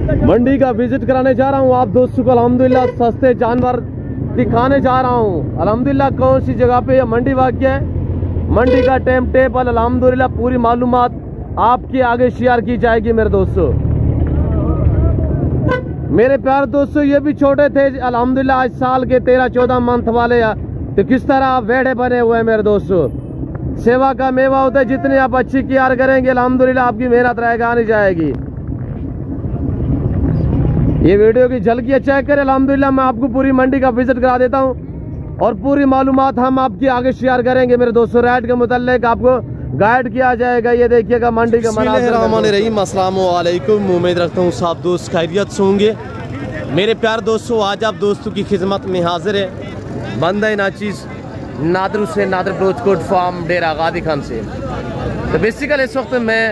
मंडी का विजिट कराने जा रहा हूँ आप दोस्तों को। अल्हम्दुलिल्लाह सस्ते जानवर दिखाने जा रहा हूँ। अल्हम्दुलिल्लाह कौन सी जगह पे यह मंडी वाक़ है, मंडी का टाइम टेबल, अल्हम्दुलिल्लाह पूरी मालूमात आपके आगे शेयर की जाएगी मेरे दोस्तों। मेरे प्यारे दोस्तों, ये भी छोटे थे अल्हम्दुलिल्लाह, आज साल के 13-14 मंथ वाले, तो किस तरह वेढ़े बने हुए हैं मेरे दोस्तों। सेवा का मेवा होता है, जितनी आप अच्छी केयर करेंगे अल्हम्दुलिल्लाह आपकी मेहनत रहेगा नहीं जाएगी। ये वीडियो की झलकियां चेक करें। अल्हम्दुलिल्लाह मैं आपको पूरी मंडी का विजिट करा देता हूँ और पूरी मालूमात हम आपके आगे शेयर करेंगे मेरे दोस्तों। रेट के मुताल्लिक आपको गाइड किया जाएगा। ये देखिएगा मंडी का बिस्मिल्लाहिर्रहमानिर्रहीम, अस्सलाम वालेकुम। उम्मीद रखता हूँ सब दोस्त खैरियत से होंगे। मेरे प्यार दोस्तों, आज आप दोस्तों की खिदमत में हाजिर है बंदा नाचीज़ नादर से नादर ब्रोचकोट फार्म डेरा गादी खान से। तो बेसिकल इस वक्त मैं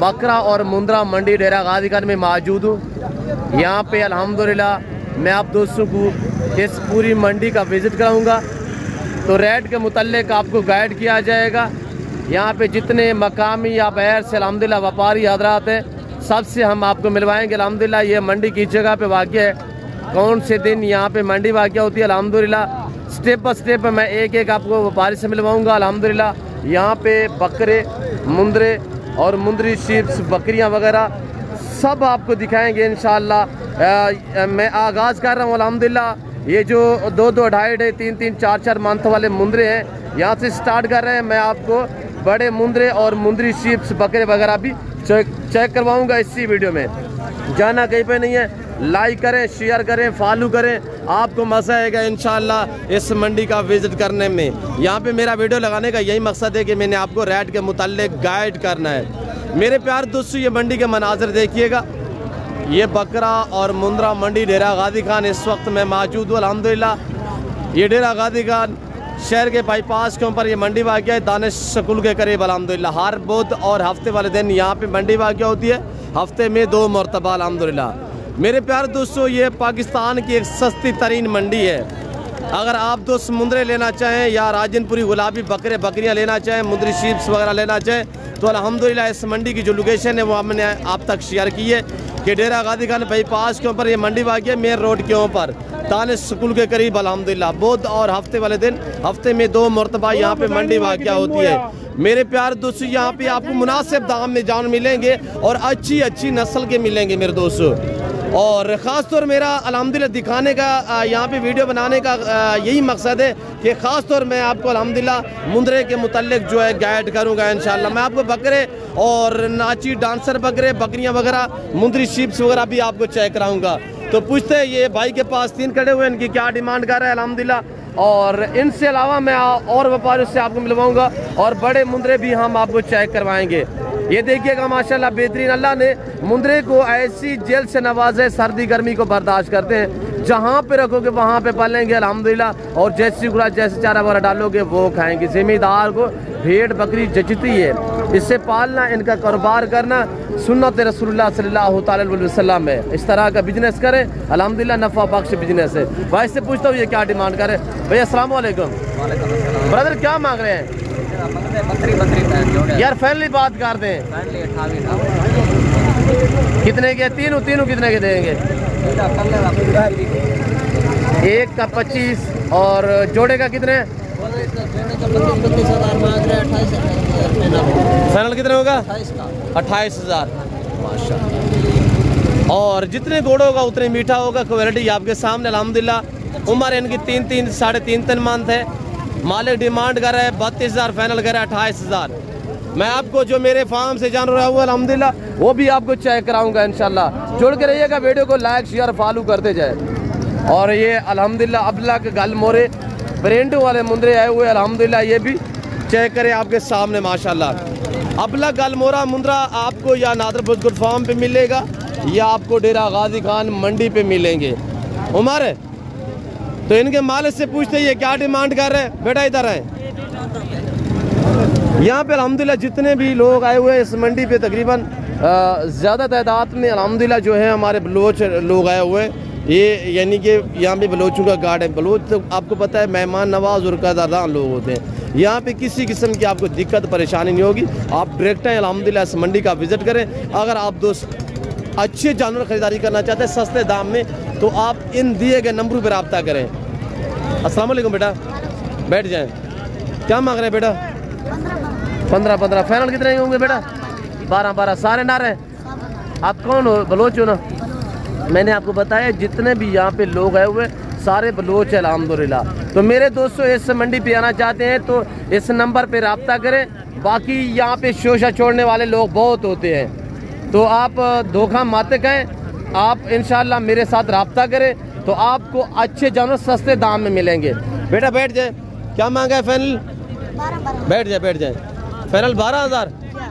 बकरा और मुंद्रा मंडी डेरा गादी खान में मौजूद हूँ। यहाँ पे अल्हम्दुलिल्लाह मैं आप दोस्तों को इस पूरी मंडी का विज़िट कराऊँगा, तो रेट के मुताल्लिक आपको गाइड किया जाएगा। यहाँ पे जितने मकामी या बाहर से अल्हम्दुलिल्लाह व्यापारी हजरात हैं, सबसे हम आपको मिलवाएंगे। अल्हम्दुलिल्लाह ये मंडी की जगह पे वाक़ है, कौन से दिन यहाँ पे मंडी वाक़ होती है। अल्हम्दुलिल्लाह स्टेप बाय स्टेप मैं एक एक आपको व्यापारी से मिलवाऊँगा। अल्हम्दुलिल्लाह यहाँ पे बकरे, मुंदरे और मुंदरी शीप्स, बकरियाँ वगैरह सब आपको दिखाएंगे इंशाअल्लाह। मैं आगाज़ कर रहा हूँ अल्हम्दुलिल्लाह। ये जो 2-2, 2.5, 3-3, 4-4 मंथ वाले मुंदरे हैं, यहाँ से स्टार्ट कर रहे हैं। मैं आपको बड़े मुंदरे और मुंदरी शीप्स, बकरे वगैरह भी चेक करवाऊंगा इसी वीडियो में। जाना कहीं पे नहीं है, लाइक करें, शेयर करें, फॉलो करें, आपको मज़ा आएगा इंशाअल्लाह इस मंडी का विजिट करने में। यहाँ पे मेरा वीडियो लगाने का यही मकसद है कि मैंने आपको रेट के मुताल्लिक गाइड करना है। मेरे प्यार दोस्तों, ये मंडी के मनाजर देखिएगा। ये बकरा और मुंद्रा मंडी डेरा गादी खान इस वक्त मैं मौजूद हूँ अल्हम्दुलिल्लाह। ये डेरा गादी खान शहर के बाईपास के ऊपर ये मंडी वाक़ है, दानिश स्कूल के करीब अल्हम्दुलिल्लाह। हर बुध और हफ्ते वाले दिन यहाँ पे मंडी वाक़ होती है, हफ्ते में 2 मरतबा अल्हम्दुलिल्लाह। मेरे प्यार दोस्तों, ये पाकिस्तान की एक सस्ती तरीन मंडी है। अगर आप दोस्त मुंदरे लेना चाहें या राजनपुरी गुलाबी बकरे बकरियाँ लेना चाहें, मुंदरी शीप्स वगैरह लेना चाहें, तो अल्हम्दुलिल्लाह इस मंडी की जो लोकेशन है वो हमने आप तक शेयर की है कि डेरा गादी खान बाईपास के ऊपर ये मंडी वाक़ है, मेन रोड के ऊपर दानिश स्कूल के करीब अल्हम्दुलिल्लाह। बुध और हफ्ते वाले दिन हफ्ते में 2 मरतबा यहाँ पे मंडी वाक़ होती है। मेरे प्यार दोस्तों, यहाँ पे आपको मुनासिब दाम में जानवर मिलेंगे और अच्छी अच्छी नस्ल के मिलेंगे मेरे दोस्तों। और ख़ास तौर मेरा अल्हम्दुलिल्लाह दिखाने का, यहाँ पे वीडियो बनाने का यही मकसद है कि ख़ास तौर मैं आपको अल्हम्दुलिल्लाह मुंदरे के मुताल्लिक जो है गाइड करूँगा इंशाअल्लाह। मैं आपको बकरे और नाची डांसर बकरे, बकरियाँ वगैरह, मुंदरी शीप्स वगैरह भी आपको चेक कराऊँगा। तो पूछते हैं, ये भाई के पास 3 खड़े हुए हैं, इनकी क्या डिमांड कर रहा है अल्हम्दुलिल्लाह। और इनसे अलावा मैं और व्यापारियों से आपको मिलवाऊँगा और बड़े मुंदरे भी हम आपको चेक करवाएँगे। ये देखिएगा माशाल्लाह बेहतरीन, अल्लाह ने मुंदरे को ऐसी जेल से नवाजे, सर्दी गर्मी को बर्दाश्त करते हैं। जहाँ पे रखोगे वहाँ पे पालेंगे अल्हम्दुलिल्लाह, और जैसी खुराक जैसे चारा वगैरह डालोगे वो खाएंगे। ज़िम्मेदार को भेड़ बकरी जचती है, इससे पालना, इनका कारोबार करना सुन्नत रसूलुल्लाह सल्लल्लाहु अलैहि वसल्लम है। इस तरह का बिजनेस करें, अल्हम्दुलिल्लाह नफ़ा बख्श बिजनेस है। भाई से पूछता हूँ ये क्या डिमांड करे। भैया अस्सलाम वालेकुम। ब्रदर क्या मांग रहे हैं? यार फैमिली बात कर दें, कितने के? तीनों कितने के देंगे? एक का 25 और जोड़े का कितने? फाइनल कितने होगा? 28,000 माशाल्लाह। और जितने गोड़ होगा उतने मीठा होगा। क्वालिटी आपके सामने अल्हम्दुलिल्लाह। उम्र इनकी 3-3, 3.5 मंथ है। मालिक डिमांड कर रहा है 32,000, फाइनल कर रहा है 28,000। मैं आपको जो मेरे फार्म से जान रहा हूँ अल्हम्दुलिल्लाह वो भी आपको चेक कराऊंगा इंशाल्लाह। जुड़ के रहिएगा, वीडियो को लाइक शेयर फॉलो करते जाए। और ये अल्हम्दुलिल्लाह अबलग गल मोरे ब्रेंडों वाले मुंदरे आए हुए अल्हम्दुलिल्लाह, ये भी चेक करें आपके सामने माशाल्लाह। अबलग गल मोरा मुंदरा आपको या नादर ब्रोचकोट फार्म पे मिलेगा या आपको डेरा गादी खान मंडी पे मिलेंगे। उमर तो इनके मालिक से पूछते ये क्या डिमांड कर रहे हैं। बेटा इधर आए। यहाँ पे अल्हम्दुलिल्लाह जितने भी लोग आए हुए हैं इस मंडी पे, तकरीबन ज़्यादा तादाद में अल्हम्दुलिल्लाह जो है हमारे बलोच लोग आए हुए हैं। ये यानी कि यहाँ पे बलोचों का गार्ड है। बलोच तो आपको पता है मेहमान नवाज और कदरदान लोग होते हैं। यहाँ पे किसी किस्म की आपको दिक्कत परेशानी नहीं होगी। आप डायरेक्ट हैं अल्हम्दुलिल्लाह इस मंडी का विज़िट करें। अगर आप दोस्त अच्छे जानवर खरीदारी करना चाहते हैं सस्ते दाम में, तो आप इन दिए गए नंबरों पर रब्ता करें। अस्सलाम वालेकुम बेटा, बैठ जाएं। क्या मांग रहे हैं बेटा? 15-15 फाइनल कितने होंगे बेटा? 12-12 सारे नारे। आप कौन हो? बलोच हो ना? मैंने आपको बताया जितने भी यहाँ पे लोग आए हुए सारे बलोच है अल्हम्दुलिल्लाह। तो मेरे दोस्तों इस मंडी पे आना चाहते हैं तो इस नंबर पे रब्ता करें। बाकी यहाँ पे शोशा छोड़ने वाले लोग बहुत होते हैं, तो आप धोखा मत कहें। आप इंशाल्लाह मेरे साथ रब्ता करें तो आपको अच्छे जानवर सस्ते दाम में मिलेंगे। बेटा बैठ जाए। क्या मांगा है फाइनल? बैठ जाए, बैठ जाए। फाइनल 12,000।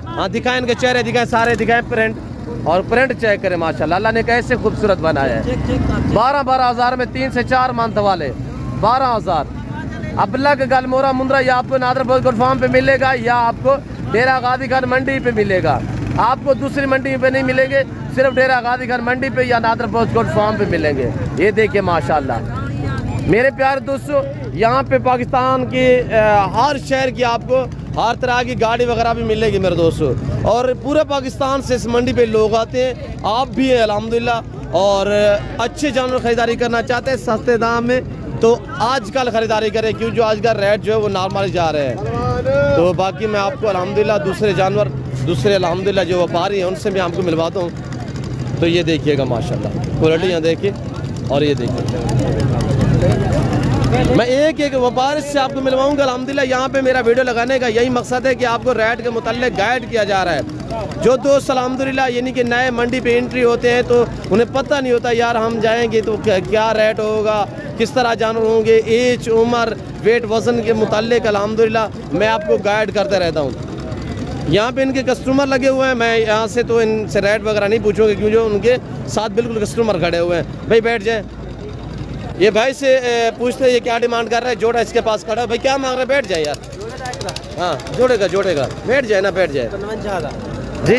हाँ दिखाएं, इनके चेहरे दिखाएं, सारे दिखाएं, प्रिंट और प्रिंट चेक करें। माशाल्लाह अल्लाह ने कैसे खूबसूरत बनाया है। 12,000 में 3 से 4 मंथ वाले 12,000। अबला के गल मोरा मुंद्रा या आपको नादर बोल फार्म पे मिलेगा या आपको डेरा गादी खान मंडी पे मिलेगा। आपको दूसरी मंडी पे नहीं मिलेंगे, सिर्फ डेरा गादी खान मंडी पे या नादर बोल फार्म पे मिलेंगे। ये देखिए माशाल्लाह मेरे प्यारे दोस्तों, यहाँ पे पाकिस्तान के हर शहर की आपको हर तरह की गाड़ी वगैरह भी मिलेगी मेरे दोस्तों, और पूरे पाकिस्तान से इस मंडी पे लोग आते हैं। आप भी हैं अल्हम्दुलिल्लाह, और अच्छे जानवर खरीदारी करना चाहते हैं सस्ते दाम में, तो आजकल खरीदारी करें, क्यों जो आज का रेट जो है वो नॉर्मल जा रहे हैं। तो बाकी मैं आपको अल्हम्दुलिल्लाह दूसरे जानवर, दूसरे अल्हम्दुलिल्लाह जो व्यापारी हैं उनसे मैं आपको मिलवाता हूँ। तो ये देखिएगा माशाल्लाह क्वालिटी यहाँ देखिए, और ये देखिए मैं एक एक व्यापारी से आपको मिलवाऊंगा अल्हम्दुलिल्लाह। यहाँ पे मेरा वीडियो लगाने का यही मकसद है कि आपको रेट के मुताल्लिक गाइड किया जा रहा है। जो दोस्त अल्हम्दुलिल्लाह यानी कि नए मंडी पे एंट्री होते हैं तो उन्हें पता नहीं होता यार हम जाएंगे तो क्या रेट होगा, किस तरह जानवर होंगे, एज, उम्र, वेट, वज़न के मुताल्लिक अल्हम्दुलिल्लाह मैं आपको गाइड करता रहता हूँ। यहाँ पे इनके कस्टमर लगे हुए हैं, मैं यहाँ से तो इनसे रेट वगैरह नहीं पूछूंगा क्योंकि जो उनके साथ बिल्कुल कस्टमर खड़े हुए हैं। भाई बैठ जाए। ये भाई से पूछते हैं ये क्या डिमांड कर रहा है। जोड़ा इसके पास खड़ा है। भाई क्या मांग रहे हैं? बैठ जाए यार। हाँ जोड़ेगा बैठ जाए ना, बैठ जाए जी,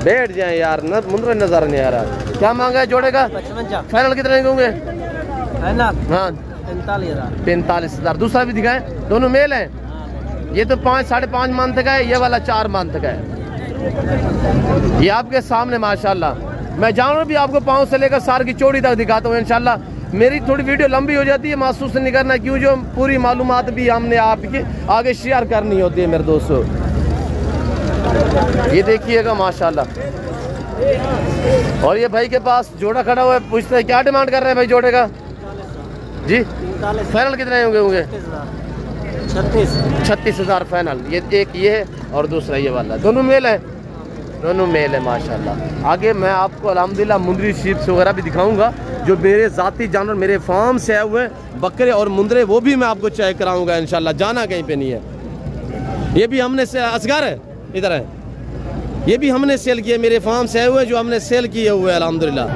बैठ जाए यार न, मुंद्रा नजर नहीं आ रहा। क्या मांगा है जोड़े का? फाइनल कितने होंगे? हाँ 45,000। दूसरा भी दिखाएं, दोनों मेल है। ये तो 5-5.5 मंथ का है, ये वाला 4 मंथ का है। ये आपके सामने माशाल्लाह। मैं जानवर भी आपको पाँव से लेकर सार की चोटी तक दिखाता हूँ इंशाल्लाह। मेरी थोड़ी वीडियो लंबी हो जाती है, महसूस नहीं करना, क्यों जो पूरी मालूमात भी हमने आपके आगे शेयर करनी होती है मेरे दोस्तों। ये देखिएगा माशाल्लाह। और ये भाई के पास जोड़ा खड़ा हुआ है, पूछते हैं क्या डिमांड कर रहे हैं भाई जोड़े का जी? फाइनल कितने होंगे? 36,000 फाइनल। ये एक ये है और दूसरा ये वाला, दोनों मेल है, दोनों मेल है माशाल्लाह। आगे मैं आपको अल्हम्दुलिल्लाह मुंदरी शीप्स वगैरह भी दिखाऊंगा जो मेरे ज़ाती जानवर मेरे फार्म से आए हुए हैं, बकरे और मुंदरे, वो भी मैं आपको चेक कराऊंगा इंशाल्लाह। जाना कहीं पे नहीं है। ये भी हमने असगार है, इधर है, ये भी हमने सेल किए, मेरे फार्म से आए हुए जो हमने सेल किए हुए अल्हम्दुलिल्लाह।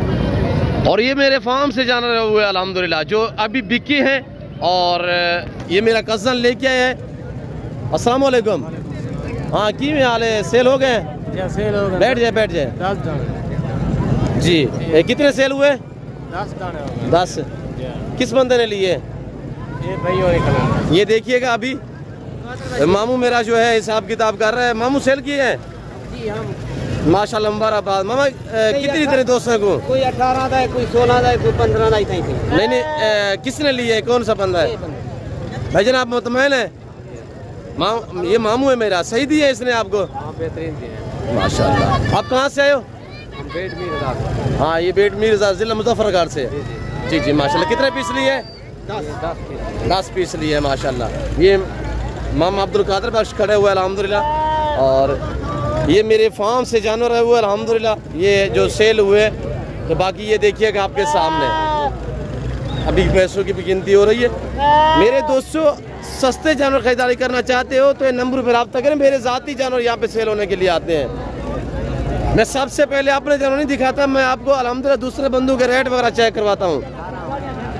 और ये मेरे फार्म से जानवर हुए अल्हम्दुलिल्लाह जो अभी बिके हैं, और ये मेरा कज़न लेके आया है। अस्सलाम वालेकुम। हाँ की में हाल है? सेल हो गए? बैठ जाए, बैठ जाए जी। कितने सेल हुए? 10। किस बंदे ने लिए? ये देखिएगा अभी मामू मेरा जो है हिसाब किताब कर रहा है। मामू सेल किए हैं माशाल्लाह, मुबारकबाद। मामा कितनी तेरे दोस्तों को? कोई 18 था, कोई 16 था, कोई 15 थी। नहीं किसने लिए है? कौन सा बंदा है? भाईजान आप मुतमैन है? ये मामू है मेरा, सही दिया है इसने आपको? बेहतरीन दिया माशाल्लाह। आप कहाँ से आए हो? बेट मीर। हाँ ये बेट मीर जिला मुजफ्फरगढ़ से। जी जी माशाल्लाह। कितने पीस लिए? 10 पीस लिए है माशाल्लाह। ये मामा अब्दुल कादिर बख्श खड़े हुए अल्हम्दुलिल्लाह, और ये मेरे फार्म से जानवर है हुए अल्हम्दुलिल्लाह, ये जो सेल हुए। तो बाकी ये देखिएगा आपके सामने अभी पैसों की भी गिनती हो रही है। मेरे दोस्तों सस्ते जानवर खरीदारी करना चाहते हो तो ये नंबर पर रब्ता करें। मेरे ज़ाती जानवर यहाँ पे सेल होने के लिए आते हैं। मैं सबसे पहले अपने जानवर नहीं दिखाता, मैं आपको अल्हम्दुलिल्लाह दूसरे बंदों के रेट वगैरह चेक करवाता हूँ।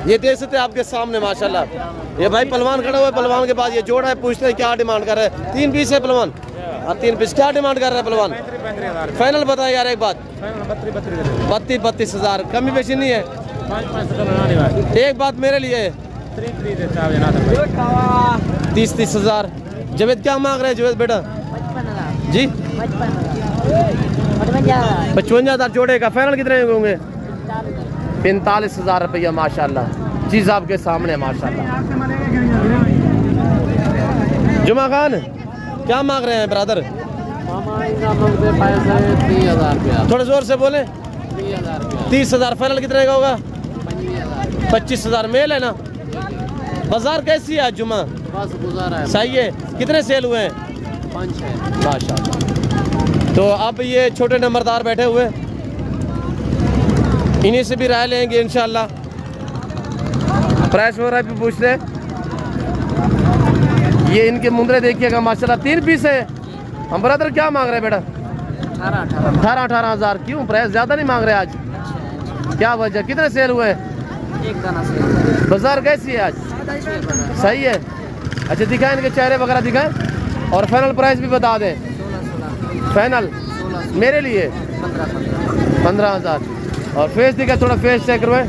ये देख सकते हैं आपके सामने माशाल्लाह। ये भाई पहलवान खड़ा हुआ है, पहलवान के पास ये जोड़ा है, पूछते हैं क्या डिमांड कर रहे हैं। 3 पीस है पहलवान। 3 पीस क्या डिमांड कर रहा है पहलवान? फाइनल बताए यार एक बात। 32,000 कमी बेशी नहीं है? एक बात मेरे लिए 30,000। जवेद क्या मांग रहे हैं जवेद बेटा जी? 55,000 जोड़े का। फाइनल कितने होंगे? 45,000 रुपया माशाल्लाह। चीज़ आपके सामने माशाल्लाह। जुमा खान क्या मांग रहे हैं ब्रदर? 30,000 थोड़े जोर से बोले। 30,000। फाइनल कितने का होगा? 25,000। मेल है ना? बाजार कैसी है आज जुमा? बस गुजारा है। सही है। कितने सेल हुए हैं? 5 है माशाल्लाह। तो अब ये छोटे नंबरदार बैठे हुए, इन्हीं से भी राय लेंगे इंशाल्लाह। प्राइस वगैरह भी पूछ रहे। ये इनके मुंदरे देखिएगा माशाल्लाह। 3 पीस है। हम ब्रदर क्या मांग रहे हैं बेटा? 18,000। क्यों प्राइस ज़्यादा नहीं मांग रहे आज? क्या वजह? कितने सेल हुए? एक दाना से। बाजार कैसी है आज? सही है। अच्छा दिखाएं, इनके चेहरे वगैरह दिखाएं और फाइनल प्राइस भी बता दें। 16 फाइनल मेरे लिए 15,000। और फेस दिखा, थोड़ा फेस चेक करवाएं।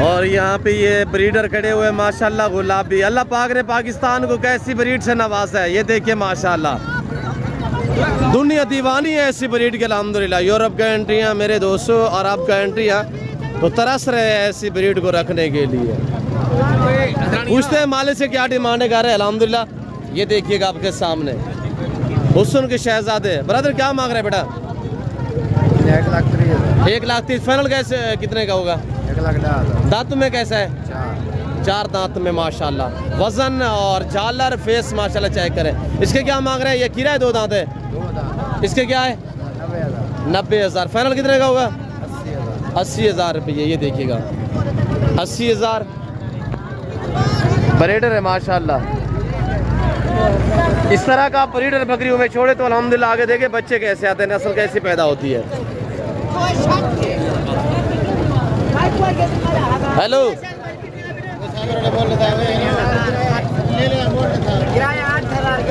और यहाँ पे ये ब्रीडर खड़े हुए माशाल्लाह गुलाबी। अल्लाह पाक ने पाकिस्तान को कैसी ब्रीड से नवाजा है, ये देखिए माशाल्लाह। दुनिया दीवानी है ऐसी ब्रीड के अल्हम्दुलिल्लाह। यूरोप का एंट्रियाँ मेरे दोस्तों और अरब का एंट्रियाँ तो तरस रहे हैं ऐसी ब्रीड को रखने के लिए। पूछते हैं मालिक से क्या डिमांड है, रहे अल्हम्दुलिल्लाह। ये देखिएगा आपके सामने हुस्न के शहजादे। ब्रदर क्या मांग रहे हैं बेटा? 1,30,000। फाइनल कैसे कितने का होगा? 1,10,000। दांत में कैसा है? 4 दांत में माशाल्लाह। वजन और झालर फेस माशाल्लाह चेक करें। इसके क्या मांग रहे हैं? ये खीरा है 2 दांत है। इसके क्या है? 90,000। फाइनल कितने का होगा? 80,000 रुपये। ये देखिएगा 80,000। ब्रीडर है माशाल्लाह। इस तरह का ब्रीडर बकरियों में छोड़े तो अल्हम्दुलिल्लाह आगे देखे बच्चे कैसे आते हैं, नस्ल कैसी पैदा होती है। हेलो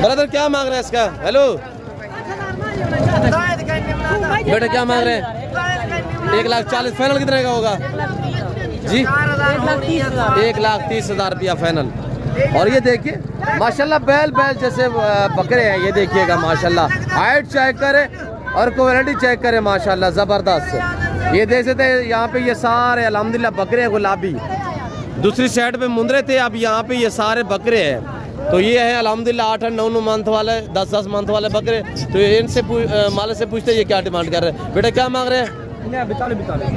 ब्रदर क्या मांग रहे हैं इसका? हेलो बेटा क्या मांग रहे हैं? 1,40,000। फाइनल कितने का होगा जी? 1,30,000 रुपया फाइनल। और ये देखिए माशाल्लाह बैल जैसे बकरे हैं। ये देखिएगा माशाल्लाह, हाइट चेक करें और क्वालिटी चेक करें माशाल्लाह ज़बरदस्त। ये देख सकते हैं यहाँ पे ये सारे अल्हम्दुलिल्लाह बकरे हैं गुलाबी। दूसरी साइड पे मुंदरे थे, अब यहाँ पे ये सारे बकरे हैं। तो ये है अल्हम्दुलिल्लाह 8-9 मंथ वाले, 10 मंथ वाले बकरे। तो इनसे मालिक से पूछते हैं ये क्या डिमांड कर रहे हैं। बेटा क्या मांग रहे हैं?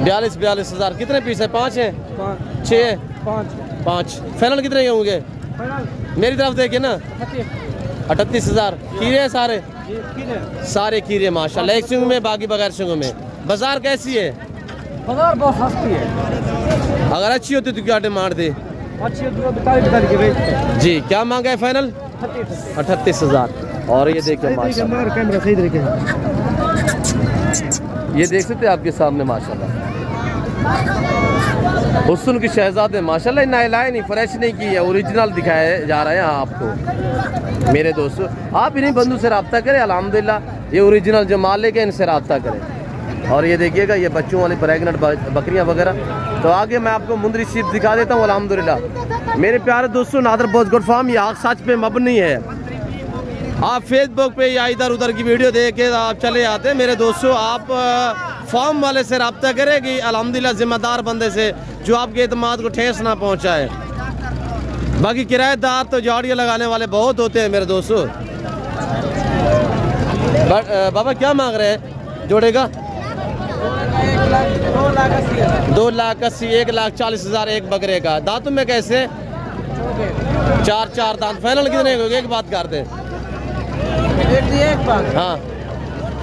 42,000। कितने पीस है? 5 है? 6 है? 5। फाइनल कितने के होंगे? मेरी तरफ देखिए ना 38,000। कीरे हैं सारे कीरे माशाल्लाह। एक सिंग में बाकी बगैर सिंगों में। बाजार कैसी है? बाजार बहुत सस्ती है। अगर अच्छी होती तो क्या डिमांड थी? अच्छी 42 की बेचते जी। क्या मांगा है फाइनल? 38,000। और ये देखिए माशाल्लाह, कैमरा सही तरीके ये देख सकते हैं आपके सामने माशाल्लाह हुस्न की शहजादे माशाल्लाह। नहलाए नहीं, फ्रेश नहीं की है, ओरिजिनल दिखाया जा रहा है यहाँ आपको मेरे दोस्तों। आप इन्हीं बंधु से रब्ता करें अल्हम्दुलिल्लाह। ये ओरिजिनल जो मालिक है इनसे रब्ता करें। और ये देखिएगा ये बच्चों वाली प्रेगनेंट बकरियाँ वगैरह। तो आगे मैं आपको मुंदरी शीप दिखा देता हूँ अल्हम्दुलिल्लाह। मेरे प्यारे दोस्तों नादर बोस गुड फार्म ये आग सच पे मबनी है। आप फेसबुक पे या इधर उधर की वीडियो देख के आप चले आते हैं मेरे दोस्तों। आप फार्म वाले से रब्ता करेगी अल्हम्दुलिल्लाह, जिम्मेदार बंदे से जो आपके एतमाद को ठेस ना पहुंचाए। बाकी किराएदार तो झाड़ियाँ लगाने वाले बहुत होते हैं मेरे दोस्तों। बाबा क्या मांग रहे हैं जोड़े का? 2,80,000। 1,40,000 एक बकरे का। दांतों में कैसे? 4 दांत। फाइनल कितने हो गए? एक बात करते हैं। हाँ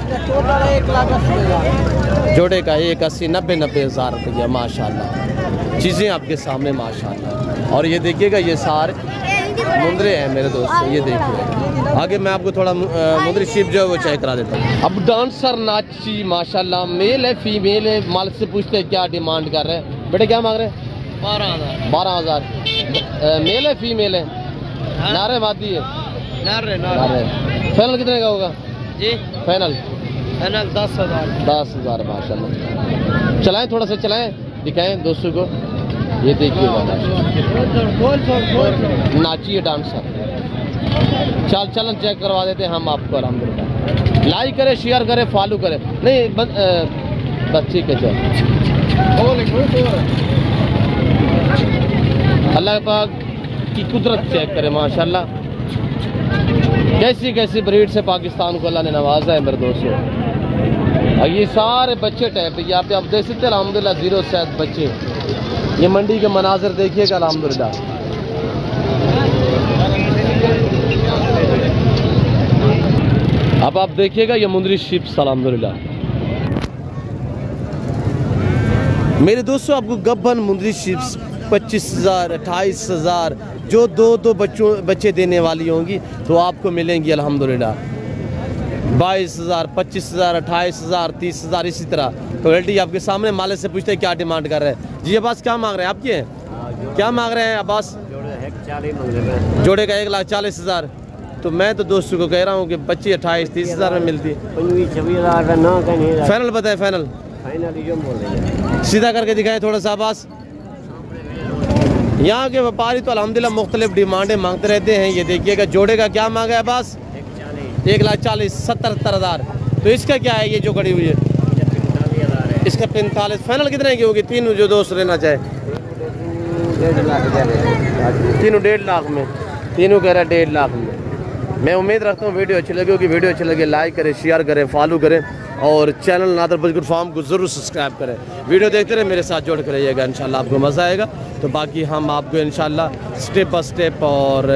1,80,000 जोड़े का 1,80,000-90,000 रुपया माशाल्लाह। चीज़ें आपके सामने माशाल्लाह। और ये देखिएगा ये सारे मुंदरे हैं मेरे दोस्त। ये देखिए आगे मैं आपको थोड़ा मुंदरी शीप जो है वो चेक करा देता हूँ। अब डांसर नाची माशाल्लाह, मेल है फीमेल है। मालिक से पूछते हैं क्या डिमांड कर रहे हैं। बेटे क्या मांग रहे हैं? 12,000। मेल है फीमेल है? नारे वादी है? नारे। फाइनल कितने का होगा जी? फाइनल 10,000 माशाल्लाह। चलाएं थोड़ा सा चलाएं, दिखाएं दोस्तों को। ये देखिएगा नाची है डांसर। चलन चेक करवा देते हैं हम आपको अल्हम्दुलिल्लाह। लाइक करे, शेयर करे, फॉलो करे। नहीं बस ठीक है। चल अल्लाह पाक की कुदरत चेक करे माशाल्लाह, कैसी कैसी ब्रीड से पाकिस्तान को अल्लाह ने नवाजा है मेरे दोस्तों। और ये सारे बच्चे टाइप यहाँ पे आप देख सकते हैं अल्हम्दुलिल्लाह, 0 शायद बच्चे। ये मंडी के मनाजिर देखिएगा अल्हम्दुलिल्लाह। अब आप देखिएगा ये मुंदरी शिप्स अल्हम्दुलिल्लाह। मेरे दोस्तों आपको गब्बन मुंदरी शिप्स 25,000 28,000 जो दो बच्चे देने वाली होंगी तो आपको मिलेंगी अल्हम्दुलिल्लाह 22,000 25,000 28,000 30,000 इसी तरह। क्वालिटी आपके सामने, मालिक से पूछते हैं क्या डिमांड कर रहे हैं। जी अब्बास क्या मांग रहे हैं आपके? क्या मांग रहे हैं अब्बास? जोड़े का 1,40,000। तो मैं तो दोस्तों को कह रहा हूँ कि बच्ची 28-30,000 में मिलती है। फाइनल बताए, फाइनल सीधा करके दिखाएं थोड़ा सा अब्बास। यहाँ के व्यापारी तो अल्हम्दुलिल्लाह मुख्तलिफ डिमांडें मांगते रहते हैं। ये देखिएगा जोड़े का क्या मांगा है अब्बास? 1,40,000 70,000। तो इसका क्या है ये जो खड़ी हुई है? इसका 45। फाइनल कितने की होगी? तीनों जो दोस्त लेना चाहे तीनों 1.5 लाख में, तीनों कह रहा है 1.5 लाख में। मैं उम्मीद रखता हूँ वीडियो अच्छी लगी होगी। वीडियो अच्छी लगे लाइक करें, शेयर करें, फॉलो करें और चैनल नादर बजगुट फार्म को ज़रूर सब्सक्राइब करें। वीडियो देखते रहे, मेरे साथ जोड़ कर रहिएगा, इंशाल्लाह आपको मज़ा आएगा। तो बाकी हम आपको इंशाल्लाह स्टेप बाय स्टेप और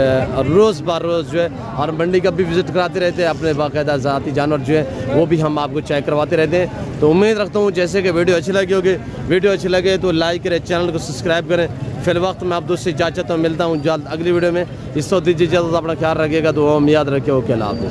रोज़ बार रोज़ जो है और मंडी का भी विज़िट कराते रहते हैं। अपने बाकायदा ज़ाती जानवर जो है वो भी हम आपको चेक करवाते रहते हैं। तो उम्मीद रखता हूँ जैसे कि वीडियो अच्छी लगी होगी। वीडियो अच्छी लगे तो लाइक करें, चैनल को सब्सक्राइब करें। फिर वक्त मैं आप दोस्त से इजाज़त मिलता हूँ जल्द अगली वीडियो में। इस वक्त दीजिए इजाज़त, अपना ख्याल रखिएगा। तो हम याद रखें। ओके, अल्लाह हाफ़िज़।